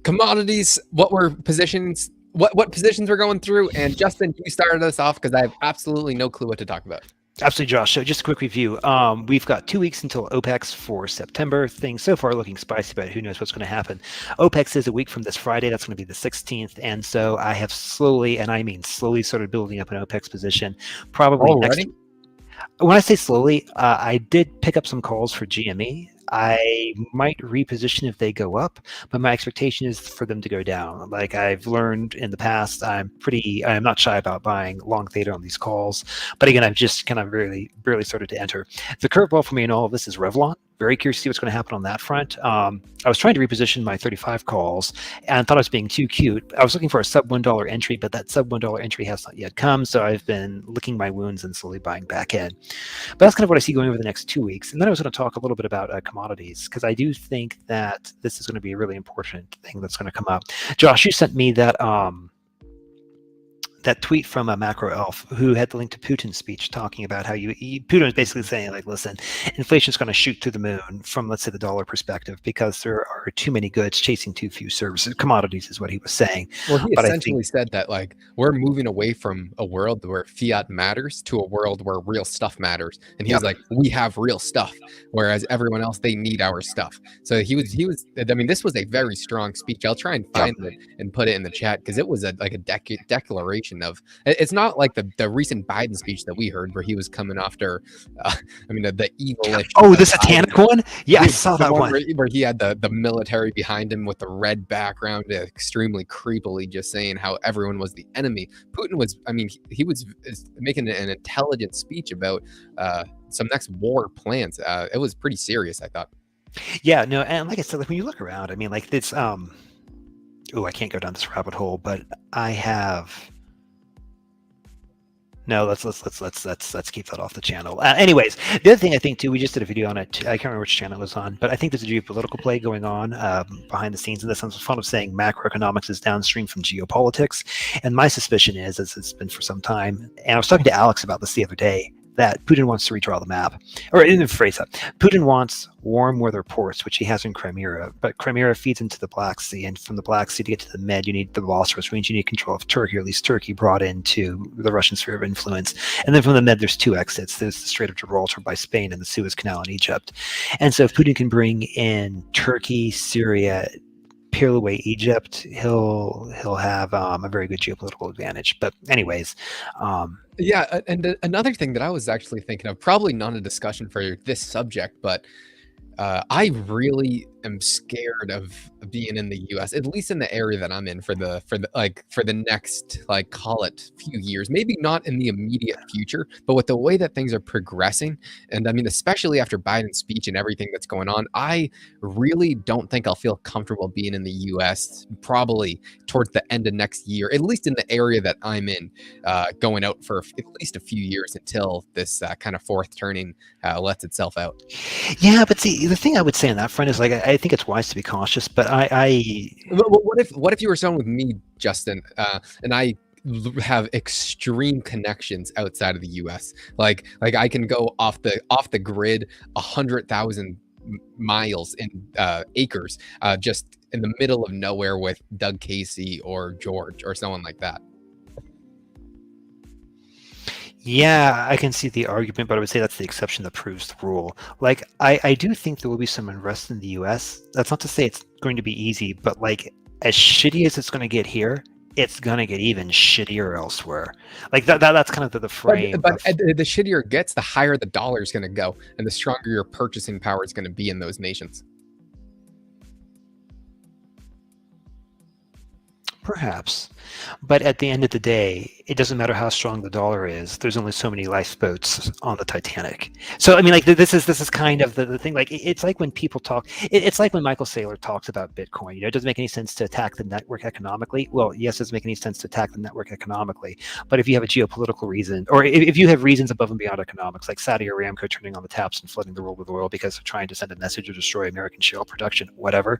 commodities, what positions we're going through, and Justin, you started us off because I have absolutely no clue what to talk about. Absolutely, Josh. So just a quick review. We've got 2 weeks until OPEX for September. Things so far looking spicy, but who knows what's going to happen. OPEX is a week from this Friday. That's going to be the 16th. And so I have slowly, and I mean slowly, started building up an OPEX position. Probably next. When I say slowly, I did pick up some calls for GME. I might reposition if they go up, but my expectation is for them to go down. Like I've learned in the past, I'm not shy about buying long theta on these calls. But again, I've just kind of barely started to enter. The curveball for me in all of this is Revlon. Very curious to see what's going to happen on that front. I was trying to reposition my 35 calls and thought I was being too cute. I was looking for a sub $1 entry, but that sub $1 entry has not yet come. So I've been licking my wounds and slowly buying back in. But that's kind of what I see going over the next 2 weeks. And then I was going to talk a little bit about commodities, because I do think that this is going to be a really important thing that's going to come up. Josh, you sent me that that tweet from a macro elf who had the link to Putin's speech talking about how Putin was basically saying, like, listen, inflation is going to shoot through the moon from, let's say, the dollar perspective, because there are too many goods chasing too few services. Commodities is what he was saying. Well, he essentially said that, like, we're moving away from a world where fiat matters to a world where real stuff matters. And he was like, we have real stuff, whereas everyone else, they need our stuff. So he was, I mean, this was a very strong speech. I'll try and find it and put it in the chat, because it was a declaration of, it's not like the recent Biden speech that we heard where he was coming after the evilish the satanic one. Yeah, I saw that one where he had the military behind him with the red background, extremely creepily just saying how everyone was the enemy. Putin was, he was making an intelligent speech about some next war plans. It was pretty serious, I thought. Yeah, no, and like I said, like when you look around, like it's I can't go down this rabbit hole, but I have. No, let's keep that off the channel. Anyways, the other thing I think too, we just did a video on it. I can't remember which channel it was on, but I think there's a geopolitical play going on behind the scenes in this. I'm fond of saying macroeconomics is downstream from geopolitics, and my suspicion is, as it's been for some time, and I was talking to Alex about this the other day, that Putin wants to redraw the map, or in the phrase that Putin wants warm weather ports, which he has in Crimea, but Crimea feeds into the Black Sea, and from the Black Sea to get to the Med, you need the Bosphorus, which means you need control of Turkey, or at least Turkey brought into the Russian sphere of influence. And then from the Med, there's 2 exits. There's the Strait of Gibraltar by Spain and the Suez Canal in Egypt. And so if Putin can bring in Turkey, Syria, peel away Egypt, he'll have a very good geopolitical advantage. But anyways, yeah, and another thing that I was actually thinking of, probably not a discussion for this subject, but I really am scared of being in the U.S., at least in the area that I'm in for the next, like, call it few years, maybe not in the immediate future, but with the way that things are progressing. And especially after Biden's speech and everything that's going on, I really don't think I'll feel comfortable being in the U.S. probably towards the end of next year, at least in the area that I'm in, going out for at least a few years until this kind of fourth turning lets itself out. Yeah, but see, the thing I would say on that front is, like, I think it's wise to be cautious, but what if you were someone with me, Justin, and I have extreme connections outside of the U.S. Like I can go off the grid 100,000 miles in acres, just in the middle of nowhere with Doug Casey or George or someone like that. Yeah, I can see the argument, but I would say that's the exception that proves the rule. Like, I do think there will be some unrest in the U.S. That's not to say it's going to be easy, but, like, as shitty as it's going to get here, it's going to get even shittier elsewhere. Like, that's kind of the frame. But the shittier it gets, the higher the dollar is going to go, and the stronger your purchasing power is going to be in those nations. Perhaps. But at the end of the day, it doesn't matter how strong the dollar is. There's only so many lifeboats on the Titanic. So, like, this is kind of the thing. Like, it's like when people talk, it's like when Michael Saylor talks about Bitcoin. It doesn't make any sense to attack the network economically. Well, yes, it doesn't make any sense to attack the network economically. But if you have a geopolitical reason, or if you have reasons above and beyond economics, like Saudi Aramco turning on the taps and flooding the world with oil because they're trying to send a message to destroy American shale production, whatever,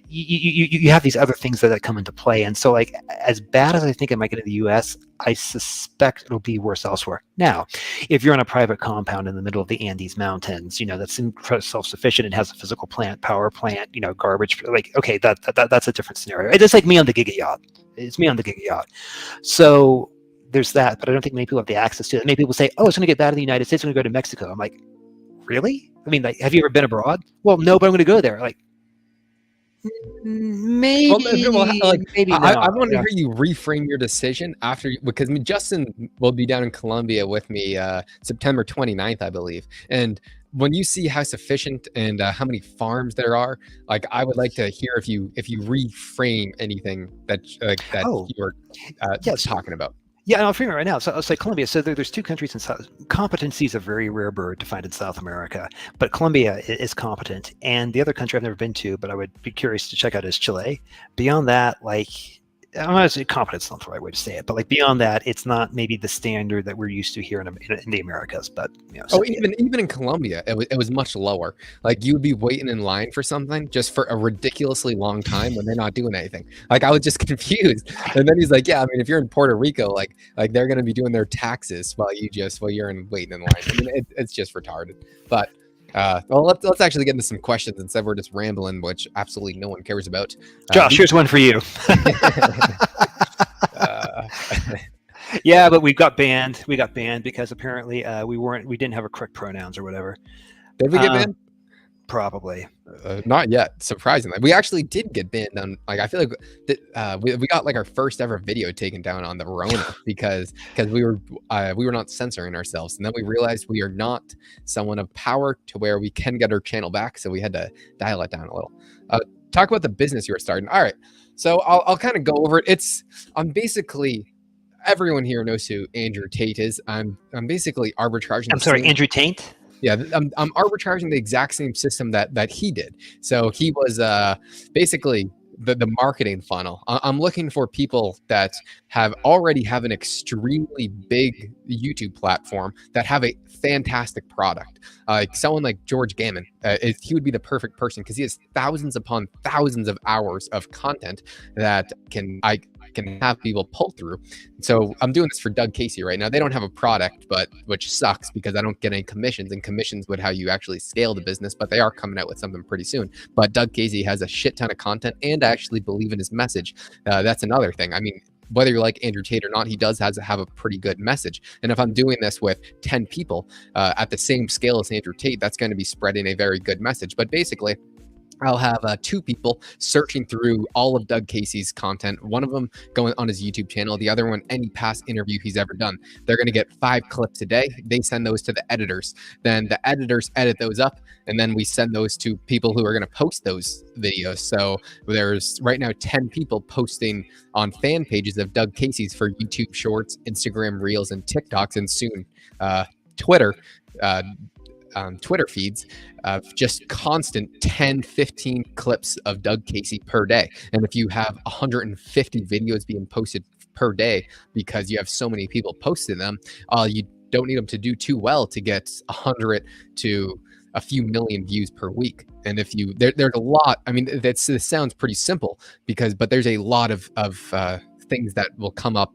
you have these other things that come into play. And so, like, as bad as I I think it might get in the U.S., I suspect it'll be worse elsewhere. Now, if you're on a private compound in the middle of the Andes Mountains, that's self-sufficient and has a physical plant, power plant, garbage, like, okay, that's a different scenario. It's like me on the Giga Yacht. It's me on the Giga Yacht. So there's that, but I don't think many people have the access to it. Many people say, oh, it's going to get bad in the United States. I'm going to go to Mexico. I'm like, really? I mean, like, have you ever been abroad? Well, no, but I'm going to go there. Like, maybe, maybe I not. want to hear you reframe your decision after, because Justin will be down in Colombia with me September 29th, I believe. And when you see how sufficient and how many farms there are, like, I would like to hear if you reframe anything that you're talking about. Yeah, and I'll frame it right now. So I'll say Colombia. So there's two countries in South. Competency is a very rare bird to find in South America, but Colombia is competent. And the other country I've never been to, but I would be curious to check out, is Chile. Beyond that, like, I'm not saying competence is not the right way to say it, but like beyond that, it's not maybe the standard that we're used to here in the Americas. But even in Colombia, it was much lower. Like, you would be waiting in line for something just for a ridiculously long time when they're not doing anything. Like, I was just confused. And then he's like, yeah, I mean, if you're in Puerto Rico, like they're gonna be doing their taxes while you're waiting in line. I mean, it's just retarded. But well, let's actually get into some questions instead. We're just rambling, which absolutely no one cares about. Josh, here's one for you. Yeah, but we got banned. We got banned because apparently we didn't have a correct pronouns or whatever. Did we get banned? Probably. Not yet, surprisingly. We actually did get banned on, like, I feel like that we got like our first ever video taken down on the Rona because we were not censoring ourselves, and then we realized we are not someone of power to where we can get our channel back, so we had to dial it down a little. Talk about the business you were starting. All right, so I'll kind of go over it. I'm basically, everyone here knows who Andrew Tate is. I'm basically arbitraging. I'm sorry, Andrew Tate? Yeah, I'm arbitraging the exact same system that he did. So he was basically the marketing funnel. I'm looking for people that already have an extremely big YouTube platform that have a fantastic product. Like someone like George Gammon, he would be the perfect person because he has thousands upon thousands of hours of content that I can have people pull through. So I'm doing this for Doug Casey right now. They don't have a product, which sucks because I don't get any commissions, and commissions would how you actually scale the business, but they are coming out with something pretty soon. But Doug Casey has a shit ton of content, and I actually believe in his message. That's another thing. I mean, whether you like Andrew Tate or not, he does have a pretty good message. And if I'm doing this with 10 people at the same scale as Andrew Tate, that's going to be spreading a very good message. But basically, I'll have two people searching through all of Doug Casey's content. One of them going on his YouTube channel, the other one any past interview he's ever done. They're going to get 5 clips a day. They send those to the editors. Then the editors edit those up, and then we send those to people who are going to post those videos. So there's right now 10 people posting on fan pages of Doug Casey's for YouTube Shorts, Instagram Reels, and TikToks, and soon Twitter. Twitter feeds of just constant 10-15 clips of Doug Casey per day. And if you have 150 videos being posted per day because you have so many people posting them, you don't need them to do too well to get 100 to a few million views per week. And if there's a lot, I mean, this sounds pretty simple but there's a lot of things that will come up,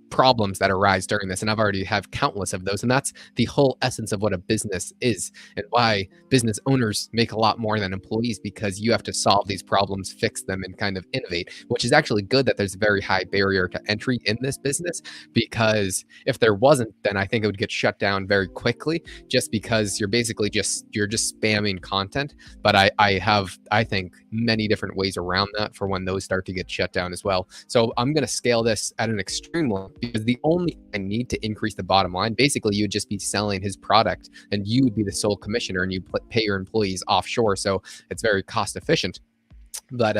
problems that arise during this, and I've already have countless of those. And that's the whole essence of what a business is, and why business owners make a lot more than employees, because you have to solve these problems, fix them, and kind of innovate, which is actually good that there's a very high barrier to entry in this business, because if there wasn't, then I think it would get shut down very quickly, just because you're basically just spamming content. But I think many different ways around that for when those start to get shut down as well. So I'm going to scale this at an extreme level, because the only thing I need to increase the bottom line, basically you would just be selling his product, and you would be the sole commissioner, and you pay your employees offshore. So it's very cost efficient. But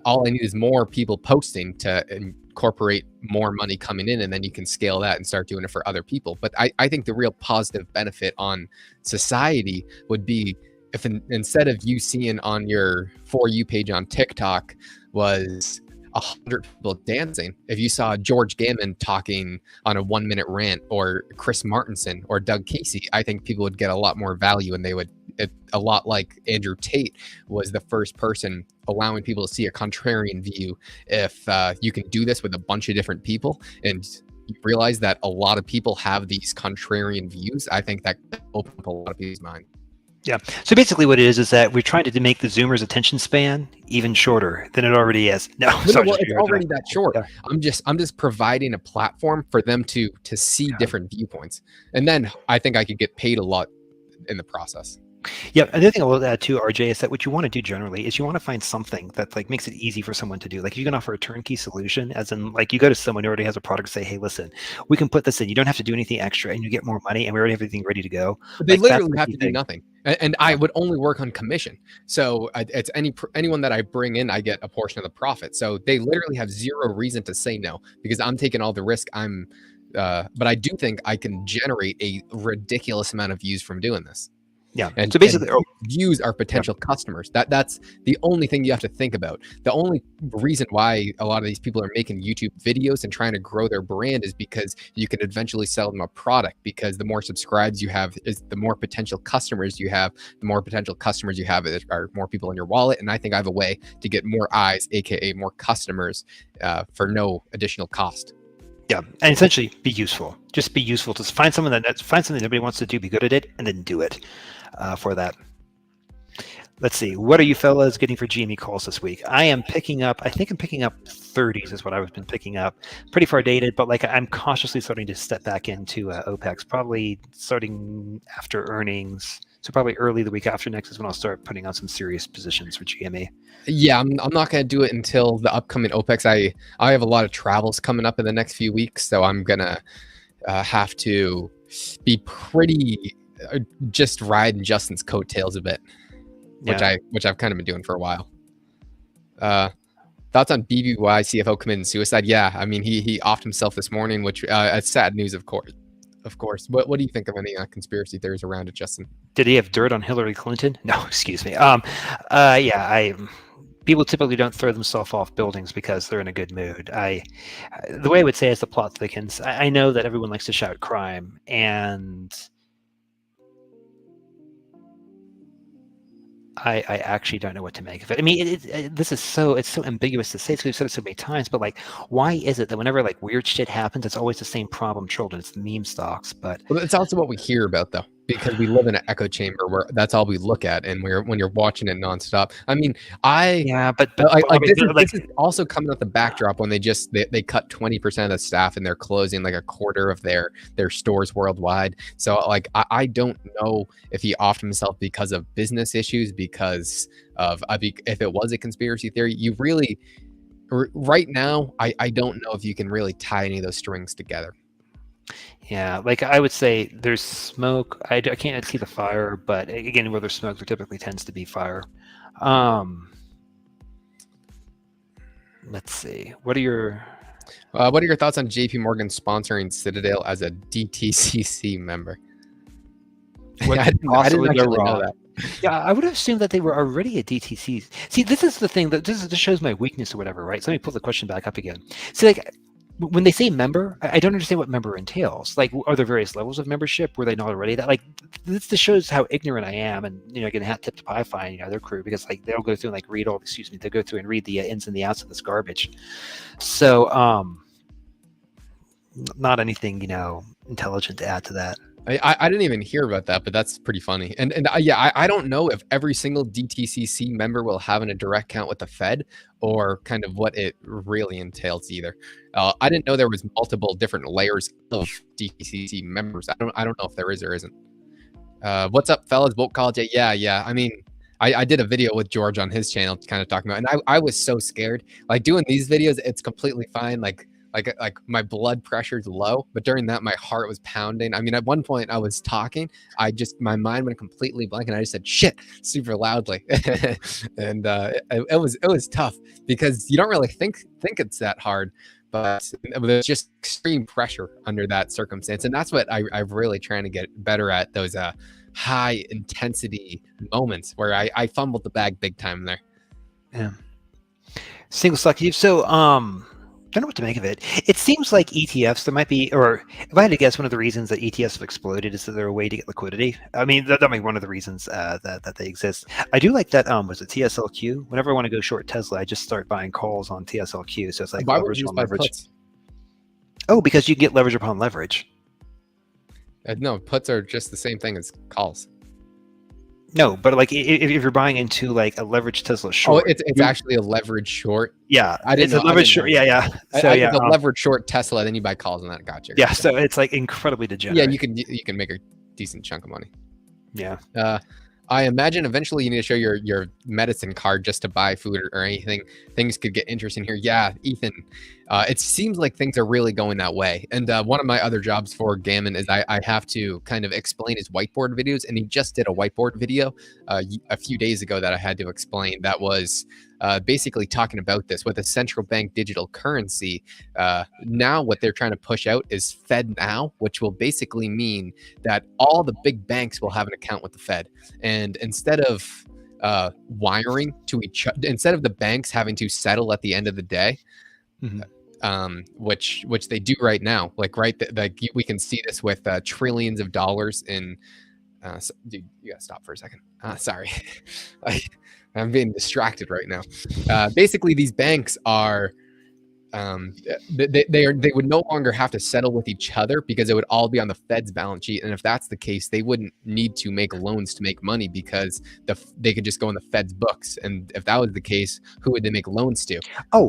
all I need is more people posting to incorporate more money coming in, and then you can scale that and start doing it for other people. But I think the real positive benefit on society would be if instead of you seeing on your For You page on TikTok was 100 people dancing, if you saw George Gammon talking on a 1-minute rant, or Chris Martinson or Doug Casey, I think people would get a lot more value, and they would a lot like Andrew Tate was the first person allowing people to see a contrarian view. If you can do this with a bunch of different people and you realize that a lot of people have these contrarian views, I think that opens up a lot of people's mind. Yeah. So basically what it is that we're trying to make the Zoomers' attention span even shorter than it already is. No, sorry, well, it's already that short. Yeah. I'm just providing a platform for them to see different viewpoints. And then I think I could get paid a lot in the process. Yeah, another thing I will add too, RJ, is that what you want to do generally is you want to find something that like makes it easy for someone to do. Like you can offer a turnkey solution, as in like you go to someone who already has a product, say, hey, listen, we can put this in. You don't have to do anything extra, and you get more money, and we already have everything ready to go. But they literally have to do nothing, and I would only work on commission. So it's anyone that I bring in, I get a portion of the profit. So they literally have zero reason to say no because I'm taking all the risk. But I do think I can generate a ridiculous amount of views from doing this. Yeah. And so basically, views are potential customers. That's the only thing you have to think about. The only reason why a lot of these people are making YouTube videos and trying to grow their brand is because you can eventually sell them a product. Because the more subscribes you have, is the more potential customers you have. The more potential customers you have are more people in your wallet. And I think I have a way to get more eyes, aka more customers, for no additional cost. Yeah, and essentially be useful. Just be useful. Just find something that nobody wants to do. Be good at it, and then do it for that. Let's see. What are you fellas getting for GME calls this week? I am picking up. I think I'm picking up 30s is what I've been picking up. Pretty far dated, but like I'm cautiously starting to step back into OPEX. Probably starting after earnings. So probably early the week after next is when I'll start putting on some serious positions for GME. Yeah, I'm not going to do it until the upcoming OPEX. I have a lot of travels coming up in the next few weeks, so I'm going to have to be pretty just riding Justin's coattails a bit, which I've kind of been doing for a while. Thoughts on BBY CFO committing suicide? Yeah, I mean, he offed himself this morning, which it's sad news, of course. Of course. What do you think of any conspiracy theories around it, Justin? Did he have dirt on Hillary Clinton? No, excuse me. People typically don't throw themselves off buildings because they're in a good mood. The way I would say is the plot thickens. I know that everyone likes to shout crime, and I actually don't know what to make of it. I mean, it's so ambiguous to say. We've said it so many times, but like, why is it that whenever like weird shit happens, it's always the same problem children? It's the meme stocks, but well, it's also what we hear about though, because we live in an echo chamber where that's all we look at, and when you're watching it nonstop. I mean, this is also coming at the backdrop when they cut 20% of the staff and they're closing like a quarter of their stores worldwide. So like I don't know if he offed himself because of business issues, because of if it was a conspiracy theory. You really right now I don't know if you can really tie any of those strings together. Yeah, like I would say there's smoke. I can't see the fire, but again, where there's smoke, there typically tends to be fire. Let's see. What are your thoughts on JP Morgan sponsoring Citadel as a DTCC member? I didn't actually know that. Yeah, I would have assumed that they were already a DTC. See, this is the thing that this shows my weakness or whatever, right? So let me pull the question back up again. See, like when they say member, I don't understand what member entails. Like, are there various levels of membership? Were they not already that? Like, this shows how ignorant I am, and again, hat tip to Pi-Fi and their crew, because like they'll go through and like read all. They go through and read the ins and the outs of this garbage. So, not anything intelligent to add to that. I didn't even hear about that, but that's pretty funny. And yeah, I don't know if every single DTCC member will have a direct account with the Fed, or kind of what it really entails either. I didn't know there was multiple different layers of DTCC members. I don't know if there is or isn't. What's up, fellas? Bolt College? Yeah. I mean, I did a video with George on his channel kind of talking about, and I was so scared. Like doing these videos, it's completely fine. Like my blood pressure's low, but during that, my heart was pounding. I mean, at one point I was talking, my mind went completely blank, and I just said shit super loudly. And it was tough because you don't really think it's that hard, but there's just extreme pressure under that circumstance. And that's what I'm really trying to get better at, those high intensity moments where I fumbled the bag big time there. Yeah. Single stock. So, don't know what to make of it. It seems like ETFs, there might be, or if I had to guess, one of the reasons that ETFs have exploded is that they're a way to get liquidity. I mean, that might be one of the reasons that they exist. I do like that, was it TSLQ? Whenever I want to go short Tesla, I just start buying calls on TSLQ. So it's like Why would leverage you on buy leverage. puts? Oh, because you can get leverage upon leverage. No, puts are just the same thing as calls. No, but like if you're buying into like a leveraged Tesla short. Oh, it's actually a leverage short. Yeah, I didn't it's know. a leverage short. Yeah. So yeah, it's a leverage short Tesla, then you buy calls on that. Gotcha. yeah. So it's like incredibly degenerate. Yeah, you can make a decent chunk of money. Yeah. I imagine eventually you need to show your medicine card just to buy food or anything. Things could get interesting here. Yeah, Ethan, it seems like things are really going that way. And one of my other jobs for Gammon is I have to kind of explain his whiteboard videos. And he just did a whiteboard video a few days ago that I had to explain. That was basically talking about this with a central bank digital currency. Now what they're trying to push out is Fed Now, which will basically mean that all the big banks will have an account with the Fed. And instead of wiring to each other, instead of the banks having to settle at the end of the day, which they do right now, like we can see this with trillions of dollars in. Dude, you gotta stop for a second. Sorry, I'm being distracted right now. Basically, these banks are. They would no longer have to settle with each other because it would all be on the Fed's balance sheet. And if that's the case, they wouldn't need to make loans to make money because they could just go in the Fed's books. And if that was the case, who would they make loans to? They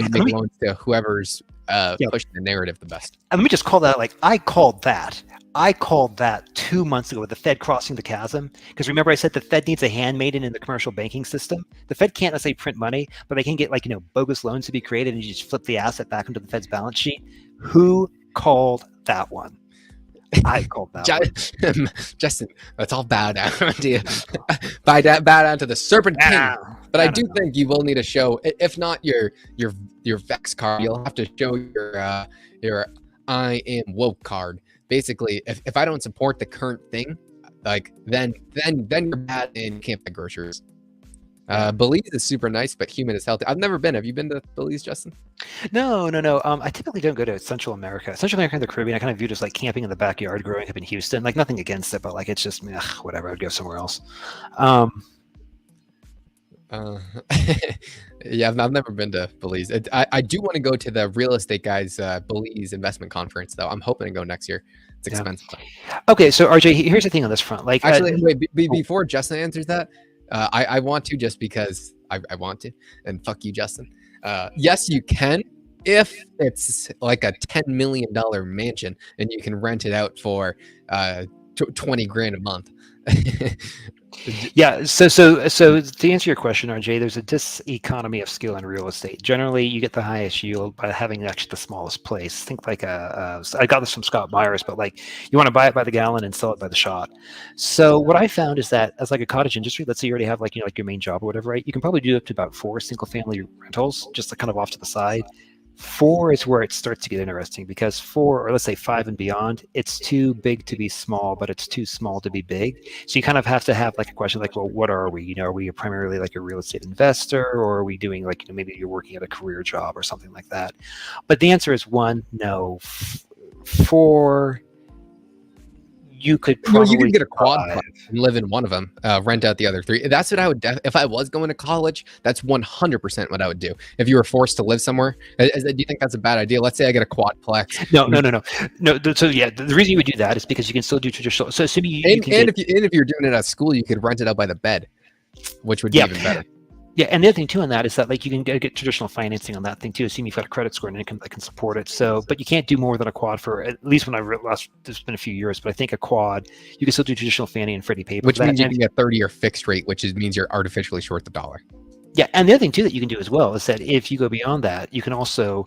would make loans to whoever's pushing the narrative the best. And let me just call that, like, I called that 2 months ago with the Fed crossing the chasm. Because remember, I said the Fed needs a handmaiden in the commercial banking system. The Fed can't necessarily print money, but they can get bogus loans to be created, and you just flip the asset back into the Fed's balance sheet. Who called that one? I called that one. Justin, that's all bow down to you. Bow down to the Serpent King. But I do think you will need to show, if not your Vex card, you'll have to show your I am woke card. Basically, if I don't support the current thing, like then you're bad and you can't buy groceries. Belize is super nice, but humid is healthy. I've never been. Have you been to Belize, Justin? No. I typically don't go to Central America. Central America and the Caribbean, I kind of view it as like camping in the backyard growing up in Houston. Like, nothing against it, but like it's just whatever. I'd go somewhere else. Yeah, I've never been to Belize. I do want to go to the real estate guys Belize investment conference, though. I'm hoping to go next year. It's expensive. Okay, so RJ, here's the thing on this front. Like, actually, wait, before Justin answers that, I want to, just because I want to, and fuck you, Justin. Yes, you can, if it's like a $10 million mansion and you can rent it out for 20 grand a month. Yeah. So to answer your question, RJ, there's a diseconomy of skill in real estate. Generally, you get the highest yield by having actually the smallest place. Think like I got this from Scott Myers, but like you want to buy it by the gallon and sell it by the shot. So what I found is that as like a cottage industry, let's say you already have like your main job or whatever, right? You can probably do up to about 4 single family rentals, just like kind of off to the side. 4 is where it starts to get interesting, because 4, or let's say 5 and beyond, it's too big to be small, but it's too small to be big. So you kind of have to have like a question like, well, what are we? Are we primarily like a real estate investor, or are we doing like, maybe you're working at a career job or something like that? But the answer is 1, no. 4, you could probably you could get a quad and live in one of them, rent out the other 3. That's what I would if I was going to college. That's 100% what I would do if you were forced to live somewhere. Do you think that's a bad idea? Let's say I get a quadplex. No. So yeah, the reason you would do that is because you can still do traditional. So assuming if you're doing it at school, you could rent it out by the bed, which would be even better. Yeah, and the other thing too on that is that like you can get traditional financing on that thing too. Assuming you've got a credit score and income that can support it. So, but you can't do more than a quad for, at least when I realized, it's been a few years, but I think a quad, you can still do traditional Fannie and Freddie paper. Which means you can get 30-year fixed rate, which means you're artificially short the dollar. Yeah, and the other thing too that you can do as well is that if you go beyond that, you can also,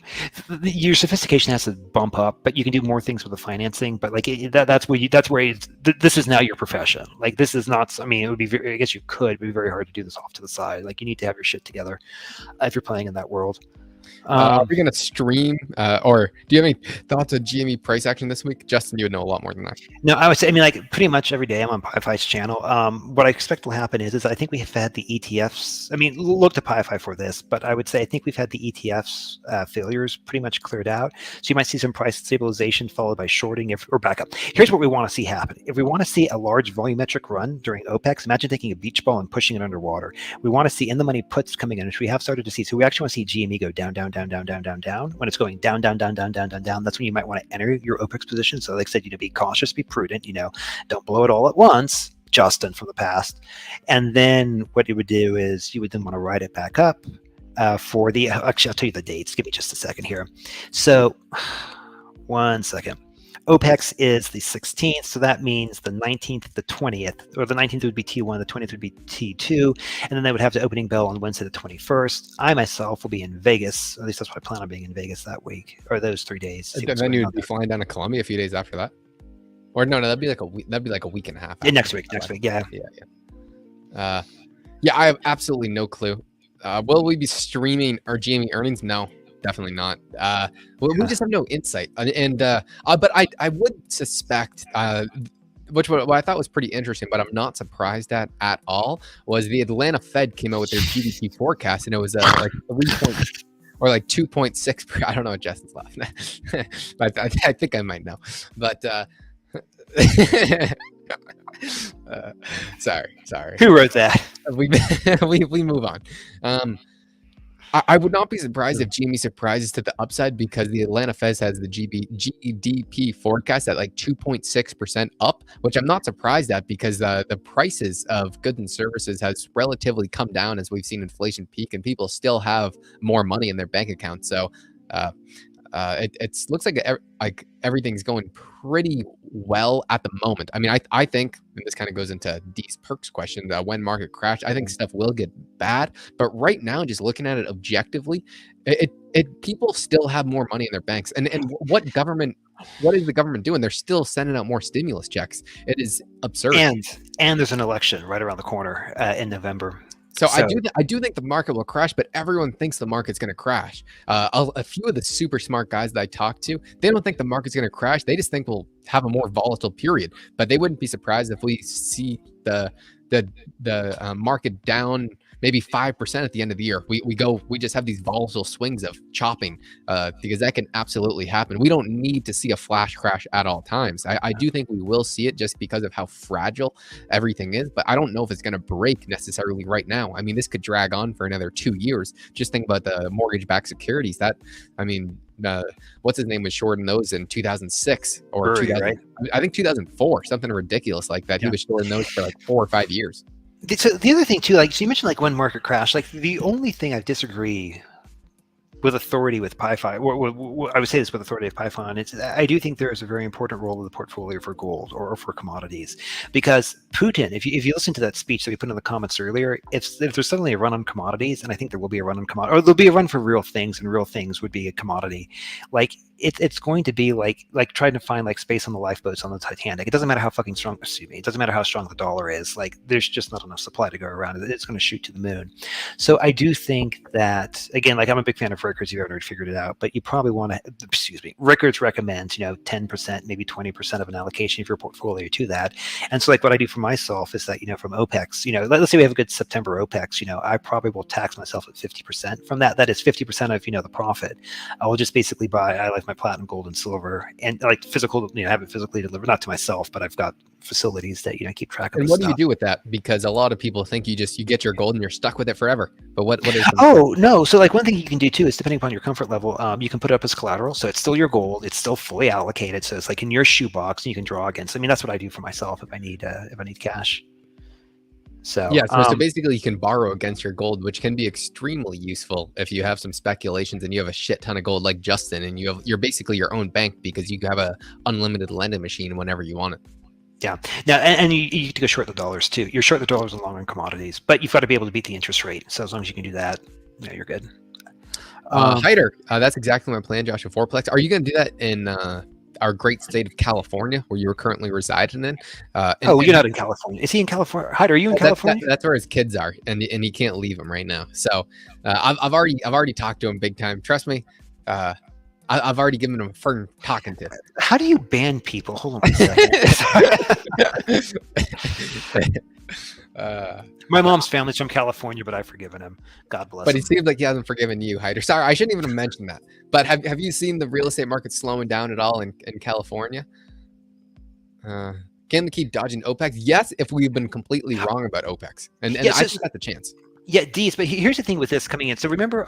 your sophistication has to bump up, but you can do more things with the financing. But like that's where this is now your profession. Like, this is not. I mean, it would be very, I guess you could, but it'd be very hard to do this off to the side. Like, you need to have your shit together if you're playing in that world. Are we going to stream, or do you have any thoughts on GME price action this week? Justin, you would know a lot more than that. No, I would say, I mean, like pretty much every day I'm on PieFi's channel. What I expect will happen is I think we have had the ETFs. I mean, look to PieFi for this, but I would say I think we've had the ETFs failures pretty much cleared out. So you might see some price stabilization followed by shorting or backup. Here's what we want to see happen. If we want to see a large volumetric run during OPEX, imagine taking a beach ball and pushing it underwater. We want to see in the money puts coming in, which we have started to see. So we actually want to see GME go down, down, down, down, down, down, down. When it's going down, down, down, down, down, down, down, that's when you might want to enter your OPEX position. So like I said, be cautious, be prudent, don't blow it all at once, Justin from the past. And then what you would do is you would then want to ride it back up for the, actually, I'll tell you the dates. Give me just a second here. So 1 second. OPEX is the 16th, so that means the 19th, the 20th, or the 19th would be T1, the 20th would be T2, and then they would have the opening bell on Wednesday the 21st. I myself will be in Vegas, at least that's what I plan on being in Vegas that week, or those 3 days. And then you'd be flying down to Colombia a few days after that? Or no, that'd be like a week. That'd be like a week and a half. Next week, yeah. Yeah, I have absolutely no clue. Will we be streaming our GME earnings? No, definitely not. We just have no insight. But I would suspect, what I thought was pretty interesting, but I'm not surprised at all, was the Atlanta Fed came out with their GDP forecast, and it was like 3 or like 2.6. I don't know what Justin's laughing at, but I think I might know. But sorry. Who wrote that? We move on. I would not be surprised if GME surprises to the upside, because the Atlanta Fed has the GDP forecast at like 2.6% up, which I'm not surprised at, because the prices of goods and services has relatively come down as we've seen inflation peak, and people still have more money in their bank account. So it looks like everything's going pretty well at the moment. I mean, I think, and this kind of goes into D's perks question, that when market crash, I think stuff will get bad. But right now, just looking at it objectively, people still have more money in their banks. And what is the government doing? They're still sending out more stimulus checks. It is absurd. And there's an election right around the corner in November. So I do think the market will crash, but everyone thinks the market's going to crash. A few of the super smart guys that I talk to, they don't think the market's going to crash. They just think we'll have a more volatile period. But they wouldn't be surprised if we see the market down maybe 5% at the end of the year. We just have these volatile swings of chopping, because that can absolutely happen. We don't need to see a flash crash at all times. I do think we will see it just because of how fragile everything is, but I don't know if it's going to break necessarily right now. I mean, this could drag on for another 2 years. Just think about the mortgage-backed securities. What's his name was shorting those in 2006 or 2000, right? I think 2004, something ridiculous like that. Yeah. He was shorting those for like 4 or 5 years. So the other thing too, like, so you mentioned like when market crash, like the only thing I disagree with authority with PieFi, or I would say this with authority of PieFi, it's I do think there is a very important role of the portfolio for gold or for commodities, because Putin, if you listen to that speech that we put in the comments earlier, if there's suddenly a run on commodities, and I think there will be a run on commodities, or there'll be a run for real things, and real things would be a commodity, like it's going to be like trying to find like space on the lifeboats on the Titanic. It doesn't matter how fucking strong, it doesn't matter how strong the dollar is, like there's just not enough supply to go around. It's going to shoot to the moon. So I do think that, again, like I'm a big fan of Rickards, you've already figured it out, but you probably want to, Rickards recommends, 10%, maybe 20% of an allocation of your portfolio to that. And so like what I do for myself is that, from OPEX, let's say we have a good September OPEX, I probably will tax myself at 50% from that. That is 50% of, the profit. I will just basically I like my platinum, gold, and silver, and like physical, have it physically delivered, not to myself, but I've got facilities that keep track of. And what do you do with that? Because a lot of people think you get your gold and you're stuck with it forever. But what is? Oh no! So like one thing you can do too is, depending upon your comfort level, you can put it up as collateral. So it's still your gold. It's still fully allocated. So it's like in your shoebox, and you can draw against. I mean, that's what I do for myself if I need cash. So yeah, so basically you can borrow against your gold, which can be extremely useful if you have some speculations and you have a shit ton of gold like Justin, and you're basically your own bank, because you have a unlimited lending machine whenever you want it. Yeah. Now, and you need to go short the dollars too. You're short the dollars and long on commodities, but you've got to be able to beat the interest rate. So as long as you can do that, you're good. Hyder, that's exactly my plan, Joshua. Fourplex. Are you going to do that in our great state of California, where you're currently residing in. You're not in California. Is he in California? Hyde, are you in California? That's where his kids are, and he can't leave them right now. So I've already talked to him big time. Trust me. I've already given him a firm talking to. How do you ban people? Hold on 1 second. My mom's family's from California, but I've forgiven him. God bless him. But it seems like he hasn't forgiven you, Hyder. Sorry, I shouldn't even have mentioned that. But have you seen the real estate market slowing down at all in California? Can they keep dodging OPEX? Yes, if we've been completely wrong about OPEX. And I think that's a chance. Yeah, D's, but here's the thing with this coming in. So remember,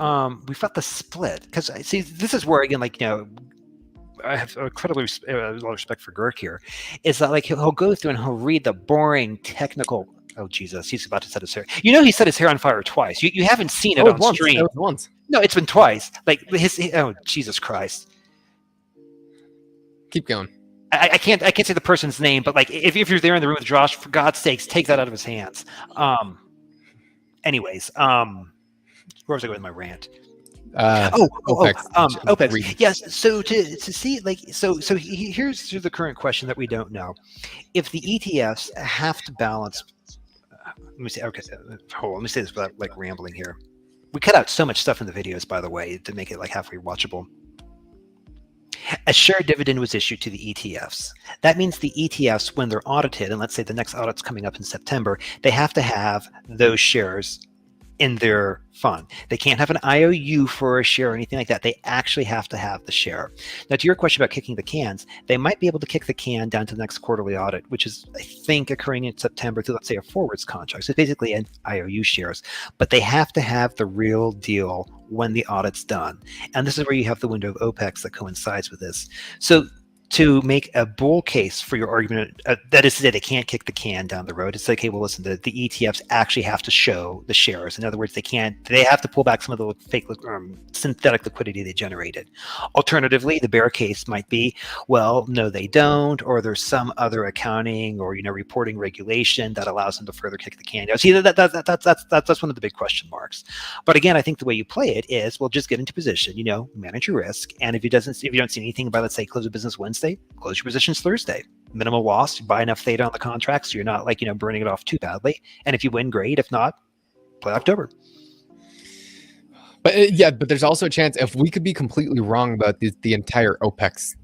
we've got the split. Because, see, this is where, again, like, I have incredibly a lot of respect for Girk here. Is that, like, he'll go through and he'll read the boring technical... Oh, Jesus, he's about to set his hair. He set his hair on fire twice. You haven't seen it on stream. It was once. No, it's been twice. Like, oh, Jesus Christ. Keep going. I can't say the person's name, but, like, if you're there in the room with Josh, for God's sakes, take that out of his hands. Anyways, where was I going with my rant? OPEX. Yes. So to see, like, so here's the current question that we don't know: if the ETFs have to balance. Let me see. Okay, hold on. Let me say this without, like, rambling here. We cut out so much stuff in the videos, by the way, to make it, like, halfway watchable. A share dividend was issued to the ETFs. That means the ETFs, when they're audited, and let's say the next audit's coming up in September, they have to have those shares in their fund. They can't have an IOU for a share or anything like that. They actually have to have the share. Now, to your question about kicking the cans, they might be able to kick the can down to the next quarterly audit, which is, I think, occurring in September through, let's say, a forwards contract. So it's basically an IOU shares, but they have to have the real deal when the audit's done. And this is where you have the window of OPEX that coincides with this. So to make a bull case for your argument, that is to say they can't kick the can down the road. It's like, hey, well, listen, the ETFs actually have to show the shares. In other words, they have to pull back some of the fake synthetic liquidity they generated. Alternatively, the bear case might be, well, no, they don't, or there's some other accounting or, reporting regulation that allows them to further kick the can down. See, that's one of the big question marks. But again, I think the way you play it is, well, just get into position, manage your risk. And if you don't see anything by, let's say, close of business Wednesday, close your positions Thursday. Minimal loss, you buy enough theta on the contract so you're not, like, burning it off too badly. And if you win, great. If not, play October. But but there's also a chance if we could be completely wrong about the entire OPEX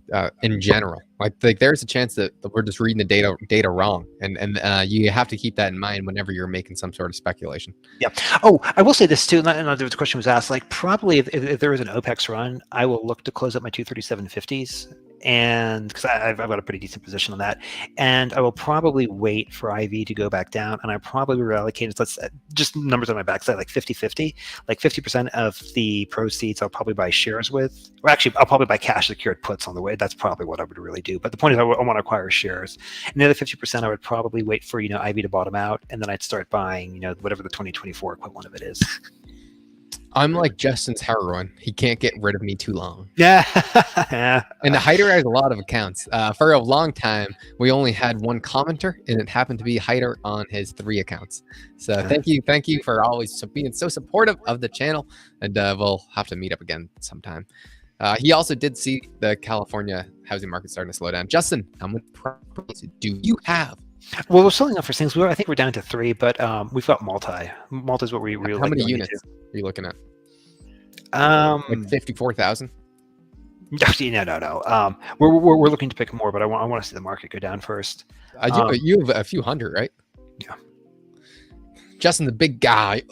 in general. Like there's a chance that we're just reading the data wrong, and you have to keep that in mind whenever you're making some sort of speculation. Yeah. Oh, I will say this too. And the question was asked, like, probably if there is an OPEX run, I will look to close up my 237.50s. And because I've got a pretty decent position on that, and I will probably wait for IV to go back down, and I probably will allocate, let's just numbers on my backside, like 50-50, like 50% of the proceeds I'll probably buy shares with, or actually I'll probably buy cash secured puts on the way. That's probably what I would really do. But the point is I want to acquire shares, and the other 50% I would probably wait for IV to bottom out, and then I'd start buying whatever the 2024 equivalent of it is. I'm like Justin's heroin. He can't get rid of me too long. Yeah. And Hyder has a lot of accounts. For a long time, we only had one commenter, and it happened to be Hyder on his 3 accounts. So thank you for always being so supportive of the channel, and we'll have to meet up again sometime. He also did see the California housing market starting to slow down. Justin, how much properties do you have? Well, we're selling up for things. I think we're down to 3, but we've got multi. Multi is what we really. How many units are you looking at? Like 54,000. No. We're looking to pick more, but I want to see the market go down first. You have a few hundred, right? Yeah. Justin, the big guy.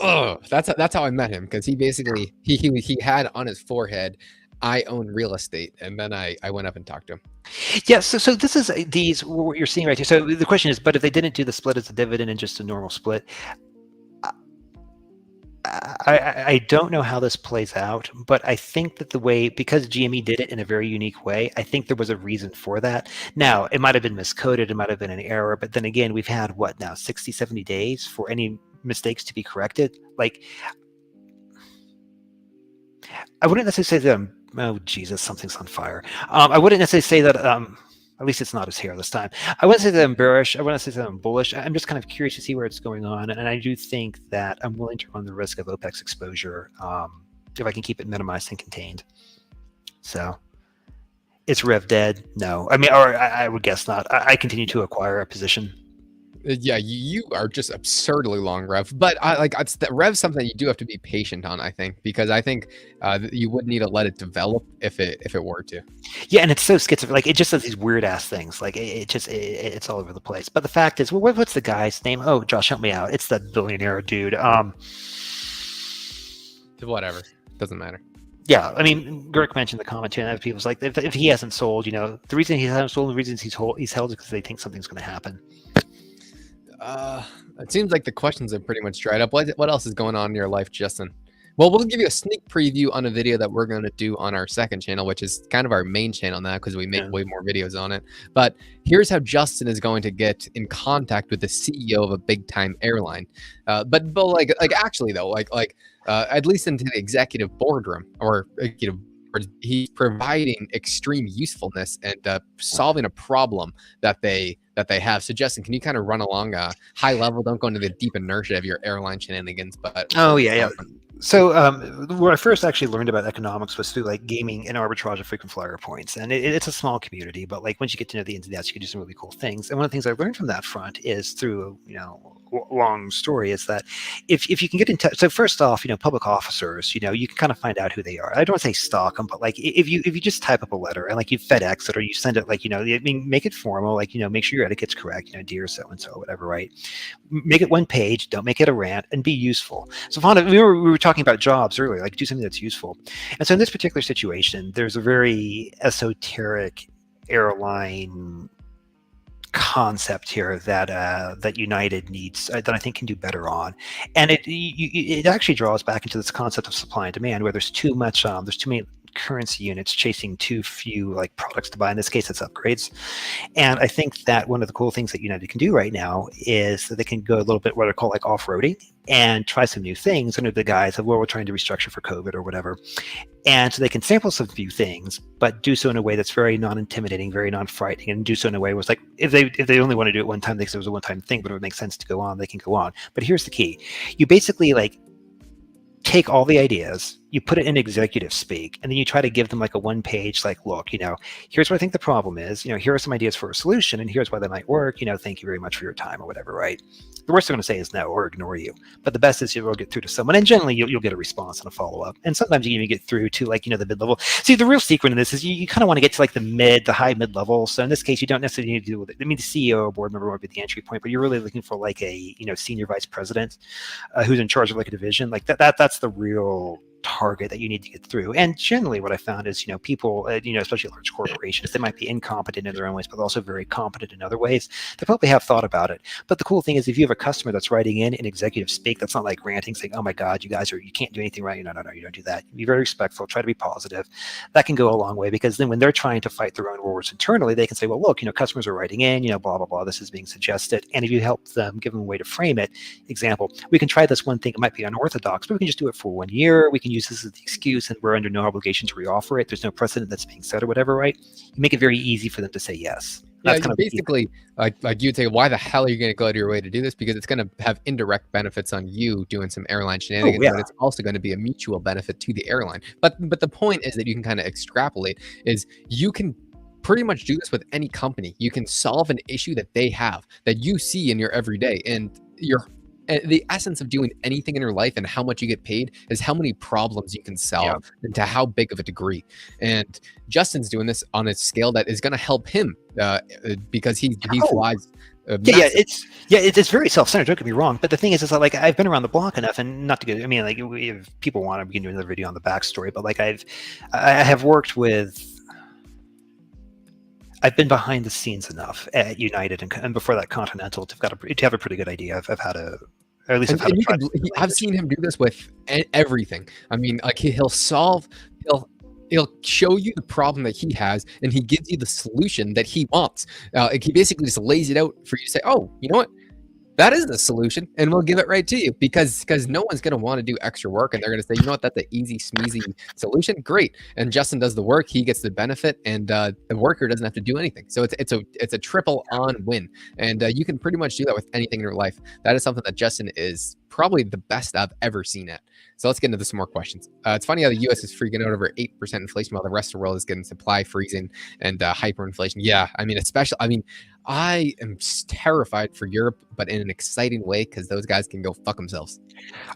That's how I met him, because he basically he had on his forehead, I own real estate, and then I went up and talked to him. Yeah, so this is what you're seeing right here. So the question is, but if they didn't do the split as a dividend and just a normal split, I don't know how this plays out, but I think that because GME did it in a very unique way, I think there was a reason for that. Now, it might have been miscoded, it might have been an error, but then again, we've had 60, 70 days for any mistakes to be corrected. Like, I wouldn't necessarily say that oh, Jesus, something's on fire. I wouldn't necessarily say that, at least it's not his hair this time. I wouldn't say that I'm bearish. I wouldn't say that I'm bullish. I'm just kind of curious to see where it's going on. And I do think that I'm willing to run the risk of OPEX exposure if I can keep it minimized and contained. So, Is Rev dead? No. I mean, or I would guess not. I continue to acquire a position. Yeah, you are just absurdly long, Rev. But I like it's that Rev's something you do have to be patient on, I think, because I think you would need to let it develop if it were to. Yeah, and it's so schizophrenic. Like it just does these weird ass things. Like it's all over the place. But the fact is, well, what's the guy's name? Oh, Josh, help me out. It's that billionaire dude. Whatever, doesn't matter. Yeah, I mean, Girk mentioned the comment too, and people's like, if he hasn't sold, the reason he hasn't sold, the reasons he's held is because they think something's going to happen. It seems like the questions are pretty much dried up. What else is going on in your life, Justin? Well, we'll give you a sneak preview on a video that we're going to do on our second channel, which is kind of our main channel now because we make way more videos on it. But here's how Justin is going to get in contact with the CEO of a big time airline. But like actually though, like at least into the executive boardroom or he's providing extreme usefulness and solving a problem that they have. So Justin, can you kind of run along a high level? Don't go into the deep inertia of your airline shenanigans, but yeah. So where I first actually learned about economics was through like gaming and arbitrage of frequent flyer points, and it's a small community, but like once you get to know the ins and outs, you can do some really cool things. And one of the things I've learned from that front is through long story is that if you can get in touch. So first off, public officers, you can kind of find out who they are. I don't want to say stalk them, but like if you just type up a letter and like you FedEx it or you send it, like I mean, make it formal, like make sure your etiquette's correct, dear so and so, whatever, right? Make it one page, don't make it a rant, and be useful. So we were talking about jobs earlier, like do something that's useful. And so in this particular situation, there's a very esoteric airline concept here that United needs, that I think can do better on, and it actually draws back into this concept of supply and demand, where there's too many currency units chasing too few like products to buy. In this case, it's upgrades. And I think that one of the cool things that United can do right now is that they can go a little bit what they're called like off-roading and try some new things under the guise of, well, we're trying to restructure for COVID or whatever. And so they can sample some few things, but do so in a way that's very non-intimidating, very non-frightening, and do so in a way where it's like, if they only want to do it one time, they say it was a one-time thing, but it would make sense to go on, they can go on. But here's the key. You basically like take all the ideas, you put it in executive speak, and then you try to give them like a one-page, like, look, here's what I think the problem is, here are some ideas for a solution, and here's why they might work, thank you very much for your time or whatever, right? The worst they're going to say is no or ignore you. But the best is you'll get through to someone, and generally you'll get a response and a follow-up. And sometimes you even get through to like, the mid-level. See, the real secret in this is you kind of want to get to like the high mid-level. So in this case, you don't necessarily need to deal with it. I mean, the CEO or board member might be the entry point, but you're really looking for like a, senior vice president who's in charge of like a division. Like that's the real target that you need to get through. And generally what I found is, people, especially large corporations, they might be incompetent in their own ways, but also very competent in other ways. They probably have thought about it. But the cool thing is if you have a customer that's writing in executive speak, that's not like ranting, saying, oh my God, you can't do anything right. No, you don't do that. Be very respectful, try to be positive. That can go a long way, because then when they're trying to fight their own wars internally, they can say, well, look, customers are writing in, blah, blah, blah, this is being suggested. And if you help them, give them a way to frame it, example, we can try this one thing, it might be unorthodox, but we can just do it for 1 year. We can use this as the excuse, and we're under no obligation to reoffer it. There's no precedent that's being set or whatever, right? You make it very easy for them to say yes. That's kind of basically like you'd say, why the hell are you going to go out of your way to do this? Because it's going to have indirect benefits on you doing some airline shenanigans, but it's also going to be a mutual benefit to the airline. But the point is that you can kind of extrapolate is you can pretty much do this with any company. You can solve an issue that they have that you see in your everyday, and the essence of doing anything in your life and how much you get paid is how many problems you can solve and to how big of a degree. And Justin's doing this on a scale that is going to help him because he flies. It's very self-centered. Don't get me wrong, but the thing is like I've been around the block enough, and not to get. I mean, like if people want, we can do another video on the backstory. But like I have worked with. I've been behind the scenes enough at United and before that Continental to have a pretty good idea. I've had a, or at least I've seen him do this with everything. I mean, like he'll show you the problem that he has, and he gives you the solution that he wants. Like he basically just lays it out for you to say, oh, you know what? That is the solution, and we'll give it right to you because no one's going to want to do extra work, and they're going to say, you know what, that's an easy, smeezy solution. Great, and Justin does the work, he gets the benefit, and the worker doesn't have to do anything. So it's a triple on win, and you can pretty much do that with anything in your life. That is something that Justin is probably the best I've ever seen at. So let's get into some more questions. It's funny how the U.S. is freaking out over 8% inflation while the rest of the world is getting supply freezing and hyperinflation. Yeah, I mean, I am terrified for Europe, but in an exciting way because those guys can go fuck themselves.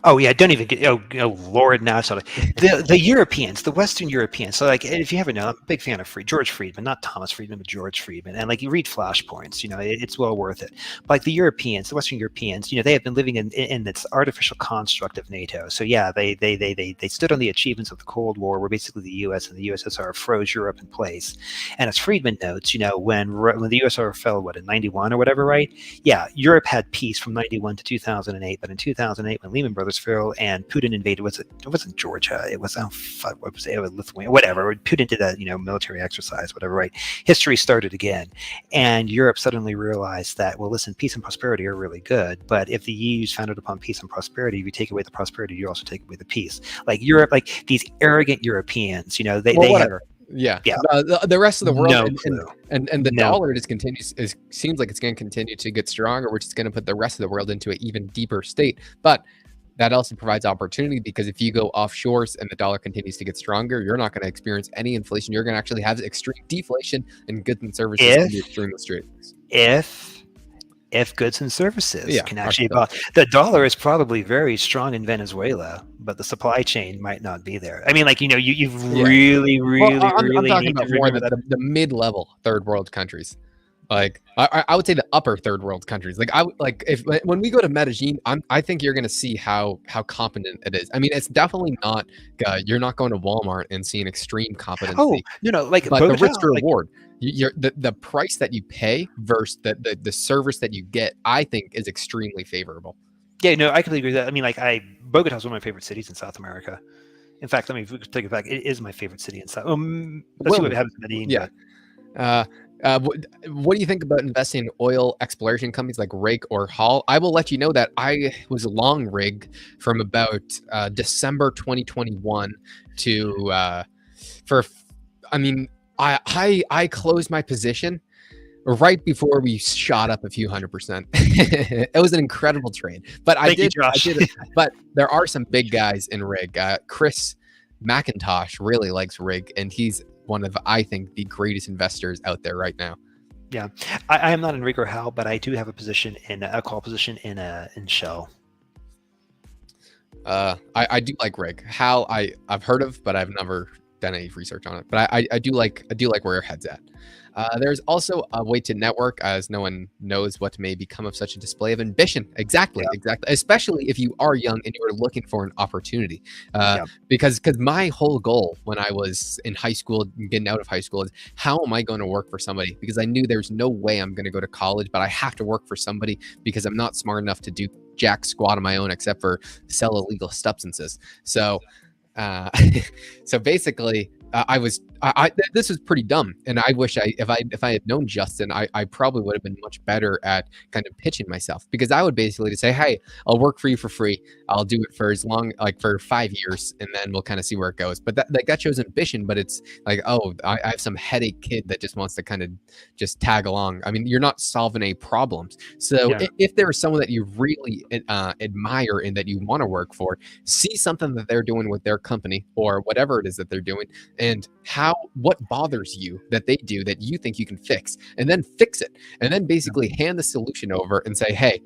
Oh yeah, don't even get. Oh Lord, now so the Europeans, the Western Europeans. So like, if you haven't known, I'm a big fan of George Friedman, not Thomas Friedman, but George Friedman. And like, you read Flashpoints, it's well worth it. But like the Europeans, the Western Europeans, they have been living in this artificial construct of NATO. So yeah, they stood on the achievements of the Cold War, where basically the U.S. and the USSR froze Europe in place. And as Friedman notes, when the USSR fell, in 91 or whatever, right? Yeah, Europe had peace from 91 to 2008, but in 2008, when Lehman Brothers fell and Putin invaded, it wasn't Georgia, it was what was it? It was Lithuania, whatever. Putin did that, military exercise, whatever, right? History started again, and Europe suddenly realized that, well, listen, peace and prosperity are really good, but if the EU is founded upon peace and prosperity, if you take away the prosperity, you also take away the peace. Like Europe, like these arrogant Europeans, they have. Yeah. The rest of the world, no and the dollar just continues. Seems like it's going to continue to get stronger, which is going to put the rest of the world into an even deeper state. But that also provides opportunity, because if you go offshores and the dollar continues to get stronger, you're not going to experience any inflation. You're going to actually have extreme deflation, and goods and services can be extremely straight. If goods and services can actually, the dollar is probably very strong in Venezuela, but the supply chain might not be there. I mean, like, you really, I'm talking need about more the mid-level third world countries. Like I would say the upper third world countries. When we go to Medellin, I think you're going to see how competent it is. I mean, it's definitely not. You're not going to Walmart and seeing extreme competency. Oh no, like but Bogota, the risk to reward. The price that you pay versus the service that you get, I think, is extremely favorable. Yeah, no, I completely agree with that. I mean, like, Bogota is one of my favorite cities in South America. In fact, let me take it back. It is my favorite city in South. Let's see what happens in Medellin. Yeah. What do you think about investing in oil exploration companies like Rig or Hall? I will let you know that I was long Rig from about December 2021 to I closed my position right before we shot up a few 100%. It was an incredible trade, but I did it. But there are some big guys in Rig. Chris McIntosh really likes Rig, and he's one of, I think, the greatest investors out there right now. Yeah, I am not in Rig or Hal, but I do have a call position in Shell. I do like Rig. Hal, I've heard of, but I've never done any research on it. But I do like where your head's at. There's also a way to network, as no one knows what may become of such a display of ambition. Exactly. Especially if you are young and you are looking for an opportunity. Because my whole goal when I was in high school, getting out of high school, is how am I going to work for somebody? Because I knew there's no way I'm going to go to college, but I have to work for somebody because I'm not smart enough to do jack squat on my own except for sell illegal substances. So basically, this was pretty dumb, and I wish if I had known Justin, I probably would have been much better at kind of pitching myself, because I would basically just say, hey, I'll work for you for free. I'll do it for as long, like for 5 years, and then we'll kind of see where it goes. But that shows ambition, but it's like, oh, I have some headache kid that just wants to kind of just tag along. I mean, you're not solving any problems. So if there is someone that you really admire and that you want to work for, see something that they're doing with their company or whatever it is that they're doing, and what bothers you that they do that you think you can fix, and then fix it, and then basically hand the solution over and say, hey,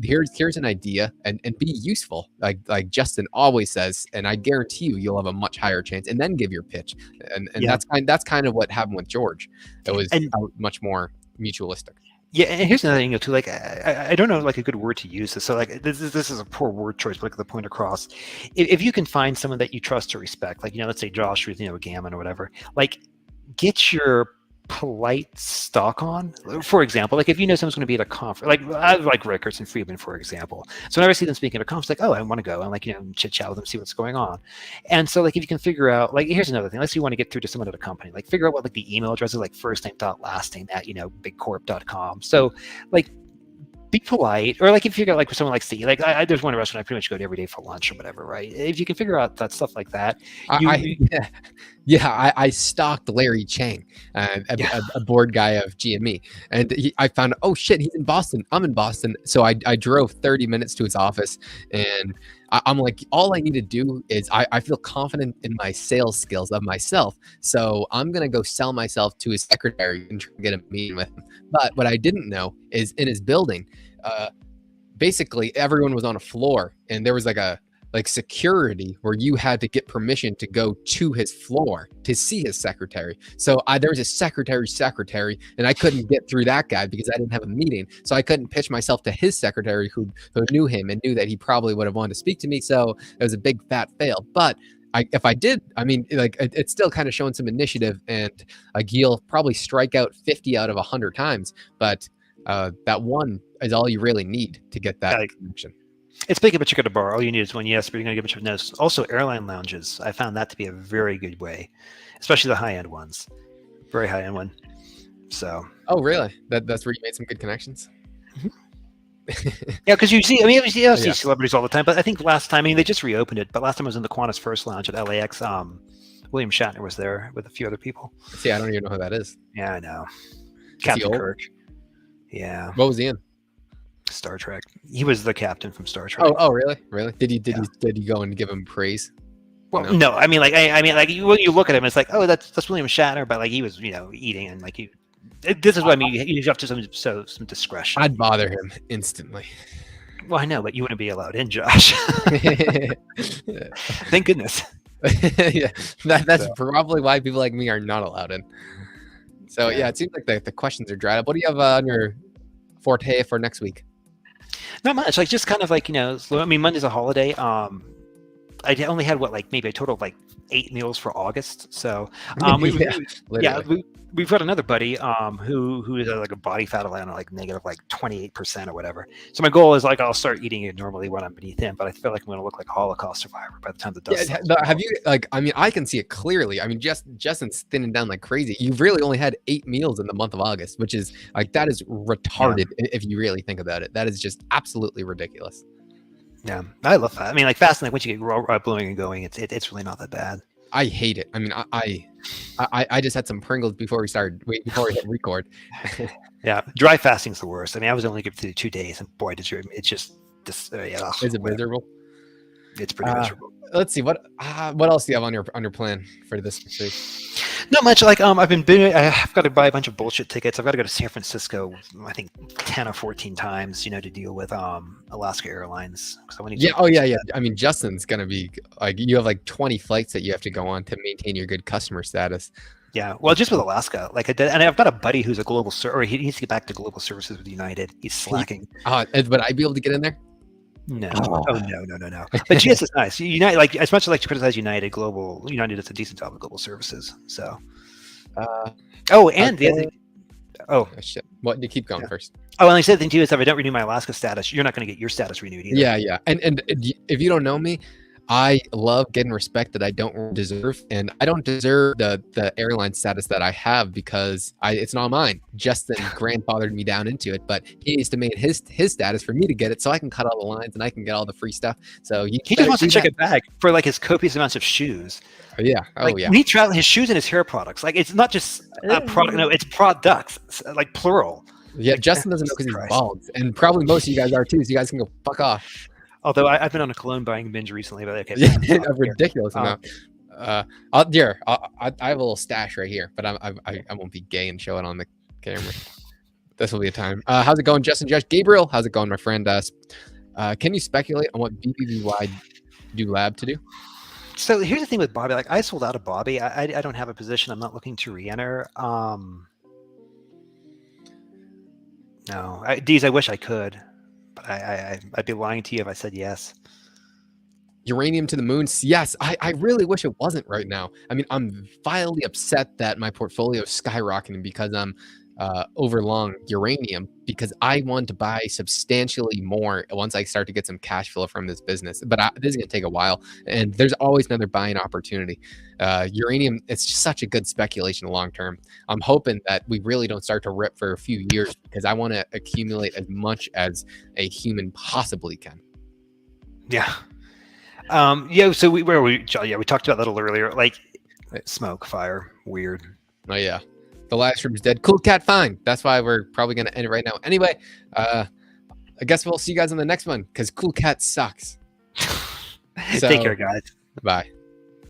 here's an idea, and be useful, like Justin always says, and I guarantee you'll have a much higher chance, and then give your pitch. And that's kind of what happened with George. It was much more mutualistic. Yeah, and here's another thing too. Like, I don't know, like, a good word to use this. So, like, this is a poor word choice, but like the point across. If you can find someone that you trust or respect, like, let's say Josh with Gammon or whatever, like, get your polite stock on. For example, like, if someone's going to be at a conference, like I like Rickards and Friedman, for example. So whenever I see them speaking at a conference, like, oh, I want to go and, like, chit chat with them, see what's going on. And so, like, if you can figure out, like, here's another thing. Let's say you want to get through to someone at a company, like, figure out what, like, the email address is, like, first name dot last name at bigcorp.com. So, like, be polite, or like if you got like someone likes to eat, like there's one restaurant I pretty much go to every day for lunch or whatever, right? If you can figure out that stuff like that, I I stalked Larry Chang, yeah, a board guy of GME, and I found, oh shit, he's in Boston. I'm in Boston, so I drove 30 minutes to his office, and I'm like, all I need to do is I feel confident in my sales skills of myself, so I'm gonna go sell myself to his secretary and try to get a meeting with him. But what I didn't know is in his building, uh, basically everyone was on a floor, and there was like security where you had to get permission to go to his floor to see his secretary. So there was a secretary, and I couldn't get through that guy because I didn't have a meeting. So I couldn't pitch myself to his secretary who knew him and knew that he probably would have wanted to speak to me. So it was a big fat fail. But if I did, I mean, like it's still kind of showing some initiative, and like you'll probably strike out 50 out of 100 times, but that one is all you really need to get that connection. it's big, but you're going to borrow. All you need is one yes, but you're going to give it a notice. Also, airline lounges. I found that to be a very good way, especially the high end ones. Very high end one. So. Oh, really? That's where you made some good connections. Yeah, because you see, I mean, you see celebrities all the time. But I think last time, I mean, they just reopened it. But last time I was in the Qantas First Lounge at LAX. William Shatner was there with a few other people. See, I don't even know who that is. Yeah, I know. Captain Kirk. Yeah. What was he in? Star Trek. He was the captain from Star Trek. Oh, really? Really? Did he go and give him praise? Well, no. I mean, like, when you look at him, it's like, oh, that's William Shatner, but like he was, eating, and like this is what I mean. You have to some discretion. I'd bother him instantly. Well, I know, but you wouldn't be allowed in, Josh. Thank goodness. Yeah, that's probably why people like me are not allowed in. So yeah, it seems like the questions are dried up. What do you have on your forte for next week? Not much. Like just kind of like I mean, Monday's a holiday. I only had maybe a total of 8 meals for August. So we've got another buddy who is like a body fat of negative 28% or whatever. So my goal is I'll start eating it normally when I'm beneath him, but I feel like I'm going to look like a Holocaust survivor by the time the dust. Have you I mean, I can see it clearly. I mean, Justin's thinning down like crazy. You've really only had 8 meals in the month of August, which is that is retarded if you really think about it. That is just absolutely ridiculous. Yeah, I love that. I mean, fasting, once you get raw blowing and going, it's really not that bad. I hate it. I mean, I just had some Pringles before we hit record. Yeah, dry fasting's the worst. I mean, I was only good for 2 days, and boy, it's just this. Is it miserable? It's pretty miserable. Let's see what else do you have on your plan for this week? Not much. I've got to buy a bunch of bullshit tickets. I've got to go to San Francisco, I think 10 or 14 times, to deal with Alaska Airlines. Yeah. I mean, Justin's gonna be you have 20 flights that you have to go on to maintain your good customer status. Yeah, well, just with Alaska, and I've got a buddy who's a global or he needs to get back to global services with United. He's slacking. Would I be able to get in there? No. Oh no. But GS is nice. United, as much as I like to criticize United does a decent job of global services. So. The other thing. Oh shit! What? You keep going first. Oh, and I said the thing too is if I don't renew my Alaska status, you're not going to get your status renewed either. Yeah. And if you don't know me, I love getting respect that I don't deserve, and I don't deserve the airline status that I have because it's not mine. Justin grandfathered me down into it, but he needs to make his status for me to get it, so I can cut all the lines and I can get all the free stuff. So he just wants to check it back for his copious amounts of shoes. Yeah. When he travels, his shoes and his hair products. It's not just a product. No, it's products. Plural. Yeah, Justin doesn't know because he's bald, and probably most of you guys are too. So you guys can go fuck off. Although I've been on a cologne buying binge recently, but okay. Yeah, a ridiculous amount. I have a little stash right here, but I won't be gay and show it on the camera. This will be a time. How's it going, Justin? Josh, Gabriel, how's it going, my friend? Can you speculate on what BBVY do lab to do? So here's the thing with Bobby. I sold out of Bobby. I don't have a position. I'm not looking to re-enter. No, I wish I could. I'd be lying to you if I said yes. Uranium to the moon. Yes, I really wish it wasn't right now. I mean, I'm violently upset that my portfolio is skyrocketing because I'm over long uranium because I want to buy substantially more once I start to get some cash flow from this business. But this is going to take a while, and there's always another buying opportunity. Uranium, it's just such a good speculation long term. I'm hoping that we really don't start to rip for a few years because I want to accumulate as much as a human possibly can. Yeah. So we talked about that a little earlier, like smoke, fire, weird. Oh yeah. The live stream's dead. Cool cat, fine. That's why we're probably going to end it right now. Anyway, I guess we'll see you guys on the next one because Cool Cat sucks. Take care, guys. Bye.